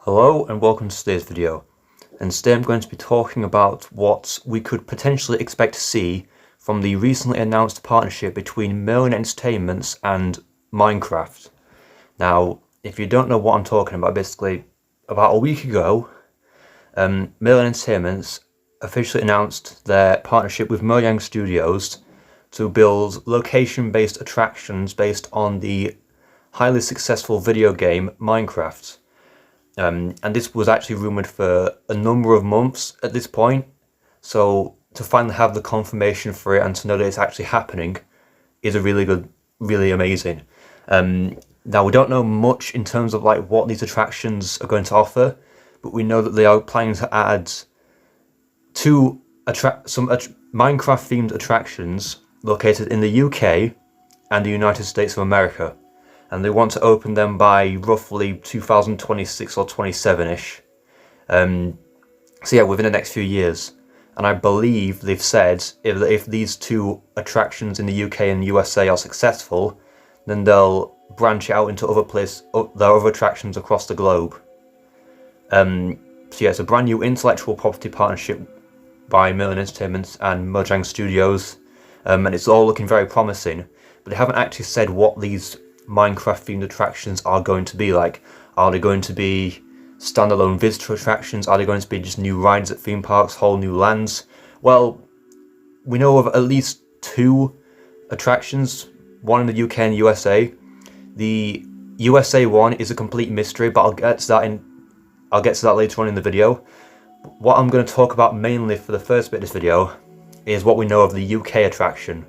Hello and welcome to today's video, and today I'm going to be talking about what we could potentially expect to see from the recently announced partnership between Merlin Entertainments and Minecraft. Now, if you don't know what I'm talking about, basically about a week ago, Merlin Entertainments officially announced their partnership with Mojang Studios to build location-based attractions based on the highly successful video game Minecraft. And this was actually rumoured for a number of months at this point, so to finally have the confirmation for it and to know that it's actually happening is a really amazing. Now we don't know much in terms of like what these attractions are going to offer, but we know that they are planning to add some Minecraft themed attractions located in the UK and the United States of America. And they want to open them by roughly 2026 or 27-ish. So yeah, within the next few years. And I believe they've said if these two attractions in the UK and USA are successful, then they'll branch out into other attractions across the globe. So yeah, it's a brand new intellectual property partnership by Merlin Entertainments and Mojang Studios, and it's all looking very promising. But they haven't actually said what these Minecraft themed attractions are going to be like. Are they going to be standalone visitor attractions? Are they going to be just new rides at theme parks, whole new lands? Well, we know of at least two attractions, one in the UK and USA. The USA one is a complete mystery, but I'll get to that later on in the video. What I'm going to talk about mainly for the first bit of this video is what we know of the UK attraction.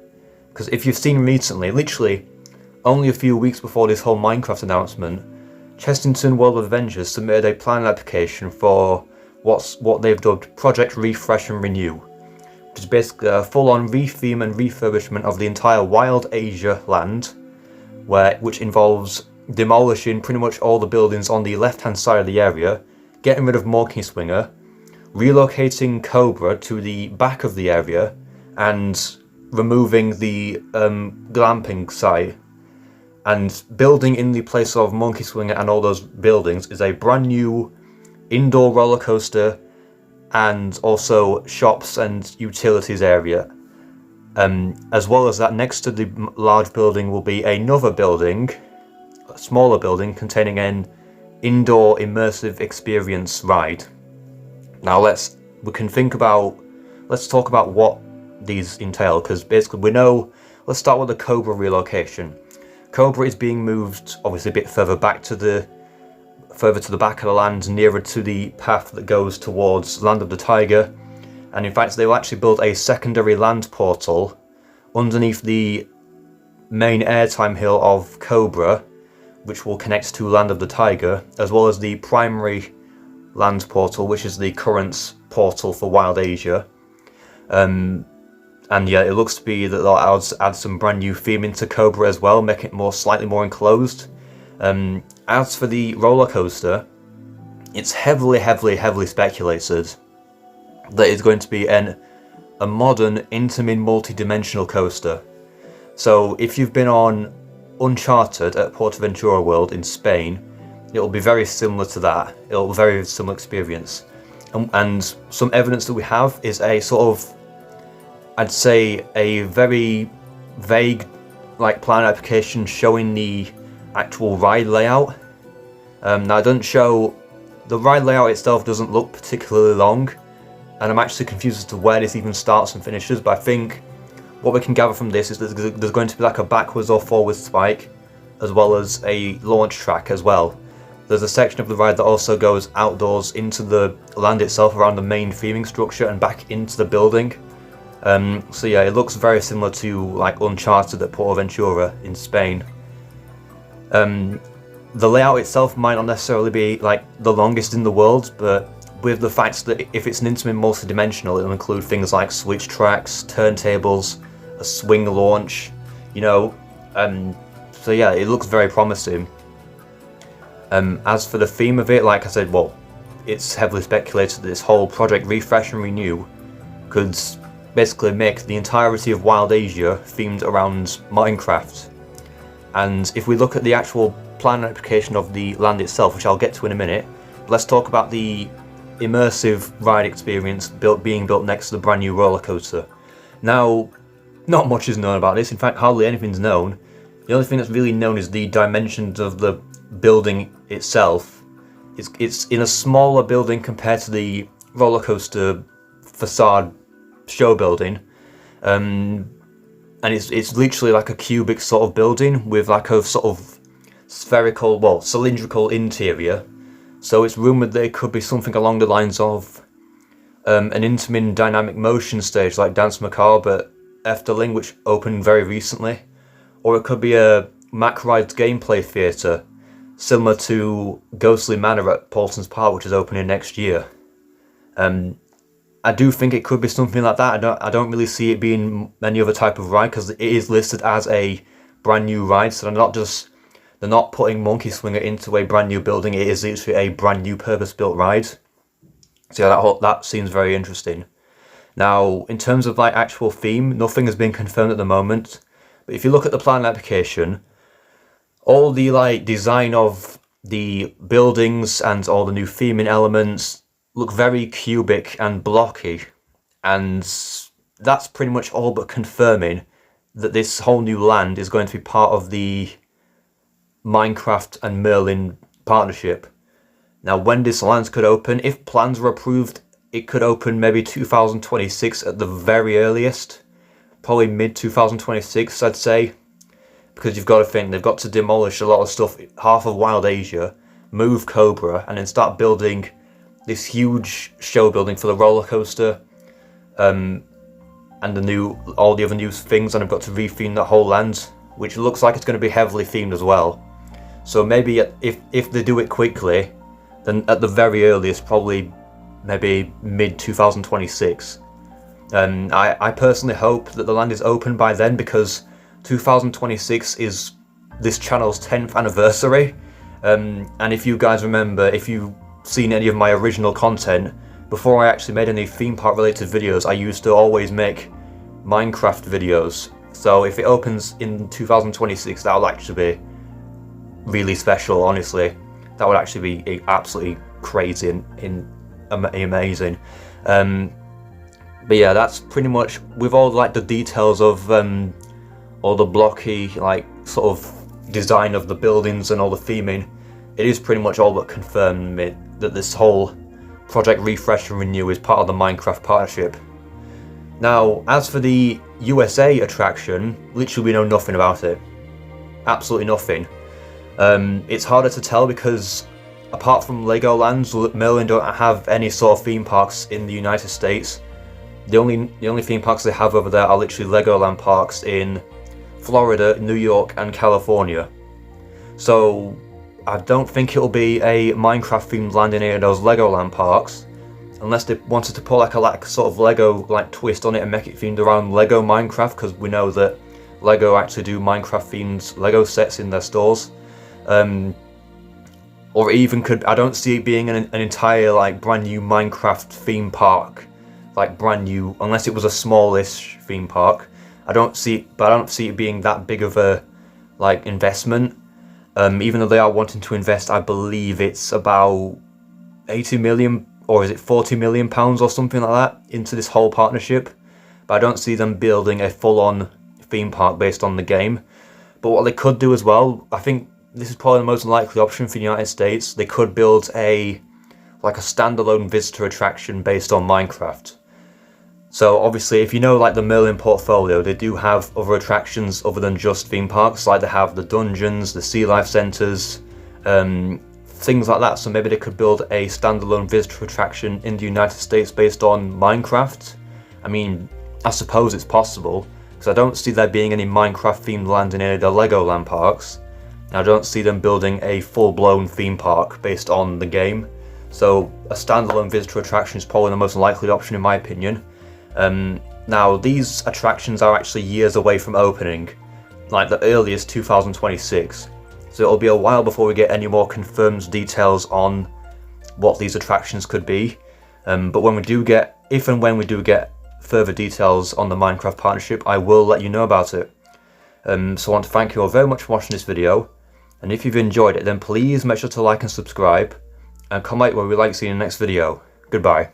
Because if you've seen recently, literally only a few weeks before this whole Minecraft announcement, Chessington World of Adventures submitted a planning application for what they've dubbed Project Refresh and Renew, which is basically a full-on retheme and refurbishment of the entire Wild Asia land, which involves demolishing pretty much all the buildings on the left-hand side of the area, getting rid of Monkey Swinger, relocating Cobra to the back of the area, and removing the glamping site. And building in the place of Monkey Swinger and all those buildings is a brand new indoor roller coaster and also shops and utilities area. As well as that, next to the large building will be another building, a smaller building, containing an indoor immersive experience ride. Now let's talk about what these entail, because basically we know, let's start with the Cobra relocation. Cobra is being moved obviously a bit further to the back of the land, nearer to the path that goes towards Land of the Tiger, and in fact they will actually build a secondary land portal underneath the main airtime hill of Cobra, which will connect to Land of the Tiger, as well as the primary land portal, which is the current portal for Wild Asia. And yeah, it looks to be that they'll add some brand new theming to Cobra as well, make it slightly more enclosed. As for the roller coaster, it's heavily speculated that it's going to be a modern Intamin multi-dimensional coaster. So if you've been on Uncharted at Portaventura World in Spain, it'll be very similar to that. It'll be a very similar experience. And some evidence that we have is a sort of, I'd say, a very vague plan application showing the actual ride layout. Now the ride layout itself doesn't look particularly long, and I'm actually confused as to where this even starts and finishes, but I think what we can gather from this is that there's going to be like a backwards or forwards spike, as well as a launch track as well. There's a section of the ride that also goes outdoors into the land itself around the main theming structure and back into the building. So yeah, it looks very similar to like Uncharted at Portaventura in Spain. The layout itself might not necessarily be like the longest in the world, but with the fact that if it's an Intamin multi-dimensional, it'll include things like switch tracks, turntables, a swing launch, so yeah, it looks very promising. As for the theme of it, like I said, well, it's heavily speculated that this whole Project Refresh and Renew could basically make the entirety of Wild Asia themed around Minecraft. And if we look at the actual plan application of the land itself, which I'll get to in a minute, let's talk about the immersive ride experience being built next to the brand new roller coaster. Now, not much is known about this. In fact, hardly anything's known. The only thing that's really known is the dimensions of the building itself. It's in a smaller building compared to the roller coaster facade show building, and it's literally like a cubic sort of building with like a sort of spherical, well, cylindrical interior. So it's rumoured that it could be something along the lines of an Intamin dynamic motion stage like Dance Macabre at Efteling, which opened very recently, or it could be a Mack-Ride's gameplay theatre, similar to Ghostly Manor at Paulson's Park, which is opening next year. I do think it could be something like that. I don't really see it being any other type of ride, because it is listed as a brand new ride, so they're not putting Monkey Swinger into a brand new building. It is literally a brand new purpose-built ride. So yeah, that seems very interesting. Now, in terms of like actual theme, nothing has been confirmed at the moment. But if you look at the plan application, all the like design of the buildings and all the new theming elements look very cubic and blocky, and that's pretty much all but confirming that this whole new land is going to be part of the Minecraft and Merlin partnership. Now, when this land could open, if plans were approved, it could open maybe 2026 at the very earliest, probably mid-2026 I'd say, because you've got to think they've got to demolish a lot of stuff, half of Wild Asia, move Cobra, and then start building this huge show building for the roller coaster, and all the other new things, and I've got to retheme that whole land, which looks like it's going to be heavily themed as well. So maybe if they do it quickly, then at the very earliest, probably maybe mid-2026. I personally hope that the land is open by then, because 2026 is this channel's 10th anniversary, and if you guys remember, if you've seen any of my original content, before I actually made any theme park related videos, I used to always make Minecraft videos. So if it opens in 2026, that will actually be really special, honestly. That would actually be absolutely crazy and amazing. But yeah, that's pretty much, with all like the details of all the blocky like sort of design of the buildings and all the theming, it is pretty much all but confirmed that this whole Project Refresh and Renew is part of the Minecraft partnership. Now, as for the USA attraction, literally we know nothing about it. Absolutely nothing. It's harder to tell because apart from Legoland, Merlin don't have any sort of theme parks in the United States. The only theme parks they have over there are literally Legoland parks in Florida, New York, and California. So I don't think it'll be a Minecraft themed land in any of those Legoland parks, unless they wanted to put like a sort of Lego like twist on it and make it themed around Lego Minecraft, because we know that Lego actually do Minecraft themed Lego sets in their stores. Or even I don't see it being an entire like brand new Minecraft theme park, like brand new, unless it was a smallish theme park. I don't see it being that big of a like investment. Even though they are wanting to invest, I believe it's about 80 million, or is it 40 million pounds or something like that into this whole partnership. But I don't see them building a full-on theme park based on the game. But what they could do as well, I think this is probably the most likely option for the United States. They could build a standalone visitor attraction based on Minecraft. So obviously, if you know like the Merlin portfolio, they do have other attractions other than just theme parks. Like they have the dungeons, the sea life centres, things like that. So maybe they could build a standalone visitor attraction in the United States based on Minecraft. I mean, I suppose it's possible, because I don't see there being any Minecraft themed land in any of the Legoland parks. And I don't see them building a full-blown theme park based on the game. So a standalone visitor attraction is probably the most likely option in my opinion. Now, these attractions are actually years away from opening, like the earliest 2026. So it'll be a while before we get any more confirmed details on what these attractions could be. But when we do get, if and when we do get further details on the Minecraft partnership, I will let you know about it. So I want to thank you all very much for watching this video. And if you've enjoyed it, then please make sure to like and subscribe. and comment what we'd like to see in the next video. Goodbye.